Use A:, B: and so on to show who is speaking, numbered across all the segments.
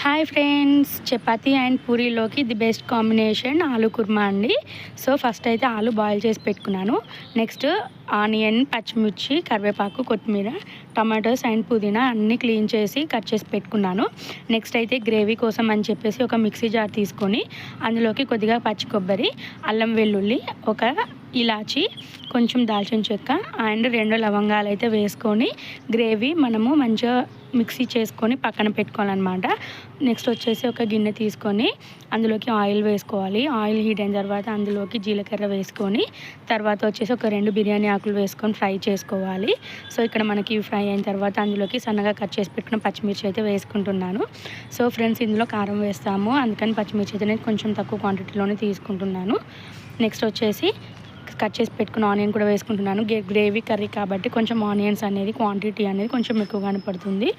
A: Hi friends, chapati and పూరీలోకి the best combination aloo kurma అండి. So first అయితే ఆలు బాయిల్ చేసి పెట్టుకున్నాను. నెక్స్ట్ ఆనియన్, పచ్చిమిర్చి, కరివేపాకు, కొత్తిమీర, టమాటోస్ అండ్ పుదీనా అన్నీ క్లీన్ చేసి కట్ చేసి పెట్టుకున్నాను. నెక్స్ట్ అయితే గ్రేవీ కోసం అని చెప్పేసి ఒక మిక్సీ జార్ తీసుకొని అందులోకి కొద్దిగా పచ్చి కొబ్బరి, అల్లం వెల్లుల్లి, ఒక ఇలాచి, కొంచెం దాల్చిన చెక్క అండ్ 2 లవంగాలు అయితే వేసుకొని గ్రేవీ మనము మంచిగా మిక్సీ చేసుకొని పక్కన పెట్టుకోవాలన్నమాట. నెక్స్ట్ వచ్చేసి ఒక గిన్నె తీసుకొని అందులోకి ఆయిల్ వేసుకోవాలి. ఆయిల్ హీట్ అయిన తర్వాత అందులోకి జీలకర్ర వేసుకొని తర్వాత వచ్చేసి ఒక 2 బిర్యానీ ఆకులు వేసుకొని ఫ్రై చేసుకోవాలి. సో ఇక్కడ మనకి ఫ్రై అయిన తర్వాత అందులోకి సన్నగా కట్ చేసి పెట్టుకున్న పచ్చిమిర్చి అయితే వేసుకుంటున్నాను. సో ఫ్రెండ్స్, ఇందులో కారం వేస్తాము, అందుకని పచ్చిమిర్చి అయితే నేను కొంచెం తక్కువ క్వాంటిటీలోనే తీసుకుంటున్నాను. నెక్స్ట్ వచ్చేసి కట్ చేసి పెట్టుకున్న ఆనియన్ కూడా వేసుకుంటున్నాను. గ్రేవీ కర్రీ కాబట్టి కొంచెం ఆనియన్స్ అనేది క్వాంటిటీ అనేది కొంచెం ఎక్కువగానే పడుతుంది.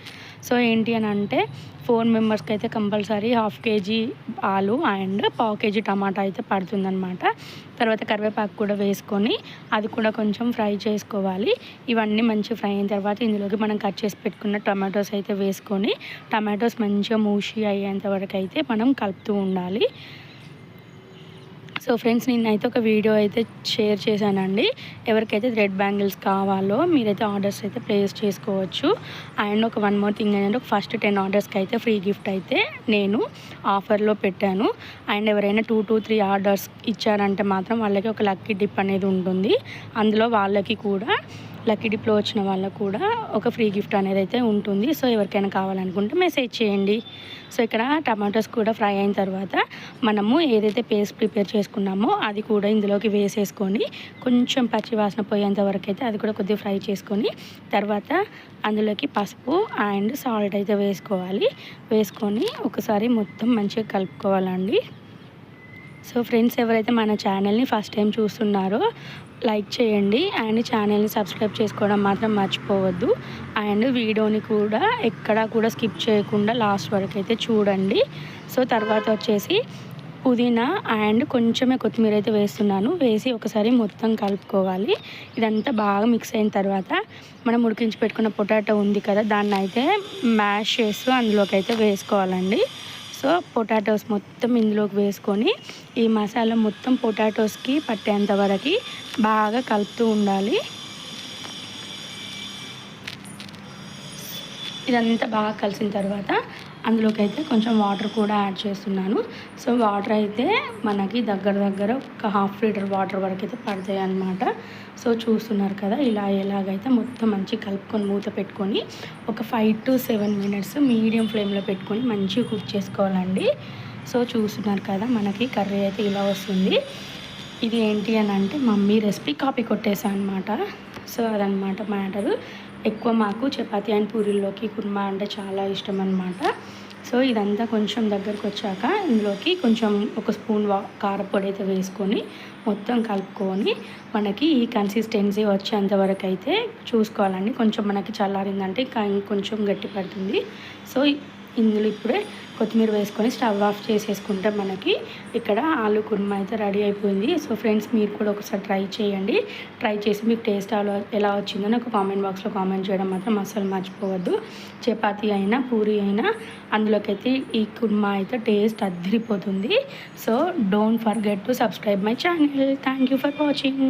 A: సో ఏంటి అని అంటే 4 మెంబర్స్కి అయితే కంపల్సరీ 1/2 కేజీ ఆలు అండ్ 1/4 కేజీ టమాటా అయితే పడుతుందన్నమాట. తర్వాత కరివేపాకు కూడా వేసుకొని అది కూడా కొంచెం ఫ్రై చేసుకోవాలి. ఇవన్నీ మంచిగా ఫ్రై అయిన తర్వాత ఇందులోకి మనం కట్ చేసి పెట్టుకున్న టమాటోస్ అయితే వేసుకొని టమాటోస్ మంచిగా మూసి అయ్యేంత వరకు అయితే మనం కలుపుతూ ఉండాలి. సో ఫ్రెండ్స్, నేనైతే ఒక వీడియో అయితే షేర్ చేశానండి. ఎవరికైతే థ్రెడ్ బ్యాంగిల్స్ కావాలో మీరైతే ఆర్డర్స్ అయితే ప్లేస్ చేసుకోవచ్చు. అండ్ ఒక 1 మోర్ థింగ్ ఏంటంటే ఫస్ట్ 10 ఆర్డర్స్కి అయితే ఫ్రీ గిఫ్ట్ అయితే నేను ఆఫర్లో పెట్టాను. అండ్ ఎవరైనా 2 to 3 ఆర్డర్స్ ఇచ్చారంటే మాత్రం వాళ్ళకి ఒక లక్కీ డిప్ అనేది ఉంటుంది. అందులో వాళ్ళకి కూడా లక్కీ డిప్లో వచ్చిన వాళ్ళకు కూడా ఒక ఫ్రీ గిఫ్ట్ అనేది అయితే ఉంటుంది. సో ఎవరికైనా కావాలనుకుంటే మెసేజ్ చేయండి. సో ఇక్కడ టమాటోస్ కూడా ఫ్రై అయిన తర్వాత మనము ఏదైతే పేస్ట్ ప్రిపేర్ చేసుకున్నామో అది కూడా ఇందులోకి వేసేసుకొని కొంచెం పచ్చి వాసన పోయేంత వరకు అయితే అది కూడా కొద్దిగా ఫ్రై చేసుకొని తర్వాత అందులోకి పసుపు అండ్ సాల్ట్ అయితే వేసుకొని ఒకసారి మొత్తం మంచిగా కలుపుకోవాలండి. సో ఫ్రెండ్స్, ఎవరైతే మన ఛానల్ని ఫస్ట్ టైం చూస్తున్నారో లైక్ చేయండి అండ్ ఛానల్ని సబ్స్క్రైబ్ చేసుకోవడం మాత్రం మర్చిపోవద్దు. అండ్ వీడియోని కూడా ఎక్కడా కూడా స్కిప్ చేయకుండా లాస్ట్ వరకు అయితే చూడండి. సో తర్వాత వచ్చేసి పుదీనా అండ్ కొంచెమే కొత్తిమీర అయితే వేసి ఒకసారి మొత్తం కలుపుకోవాలి. ఇదంతా బాగా మిక్స్ అయిన తర్వాత మనం ఉడికించి పెట్టుకున్న పొటాటో ఉంది కదా, దాన్ని అయితే మ్యాష్ చేస్తూ అందులోకి అయితే వేసుకోవాలండి. సో పొటాటోస్ మొత్తం ఇందులోకి వేసుకొని ఈ మసాలా మొత్తం పొటాటోస్కి పట్టేంత వరకు బాగా కలుపుతూ ఉండాలి. ఇదంతా బాగా కలిసిన తర్వాత అందులోకి అయితే కొంచెం వాటర్ కూడా యాడ్ చేస్తున్నాను. సో వాటర్ అయితే మనకి దగ్గర ఒక 1/2 లీటర్ వాటర్ వరకు అయితే పడతాయి అన్నమాట. సో చూస్తున్నారు కదా, ఎలాగైతే మొత్తం మంచిగా కలుపుకొని మూత పెట్టుకొని ఒక 5 to 7 మినిట్స్ మీడియం ఫ్లేమ్లో పెట్టుకొని మంచిగా కుక్ చేసుకోవాలండి. సో చూస్తున్నారు కదా, మనకి కర్రీ అయితే ఇలా వస్తుంది. ఇది ఏంటి అని అంటే మమ్మీ రెసిపీ కాపీ కొట్టేసాను అనమాట. సో అదనమాట మ్యాటరు. ఎక్కువ మాకు చపాతీ అండ్ పూరీల్లోకి కుర్మా అంటే చాలా ఇష్టం అనమాట. సో ఇదంతా కొంచెం దగ్గరకు వచ్చాక ఇందులోకి కొంచెం ఒక స్పూన్ కారపొడి అయితే వేసుకొని మొత్తం కలుపుకొని మనకి ఈ కన్సిస్టెన్సీ వచ్చేంత వరకు అయితే చూసుకోవాలండి. కొంచెం మనకి చల్లారిందంటే ఇంకా ఇంకొంచెం గట్టి పడుతుంది. సో ఇందులో ఇప్పుడే కొత్తిమీర వేసుకొని స్టవ్ ఆఫ్ చేసేసుకుంటే మనకి ఇక్కడ ఆలు కుర్మా అయితే రెడీ అయిపోయింది. సో ఫ్రెండ్స్, మీరు కూడా ఒకసారి ట్రై చేయండి. ట్రై చేసి మీకు టేస్ట్ ఎలా వచ్చిందో నాకు కామెంట్ బాక్స్లో కామెంట్ చేయడం మాత్రం అస్సలు మర్చిపోవద్దు. చపాతీ అయినా పూరీ అయినా అందులోకైతే ఈ కుర్మా అయితే టేస్ట్ అదిరిపోతుంది. So don't forget to subscribe my channel. Thank you for watching.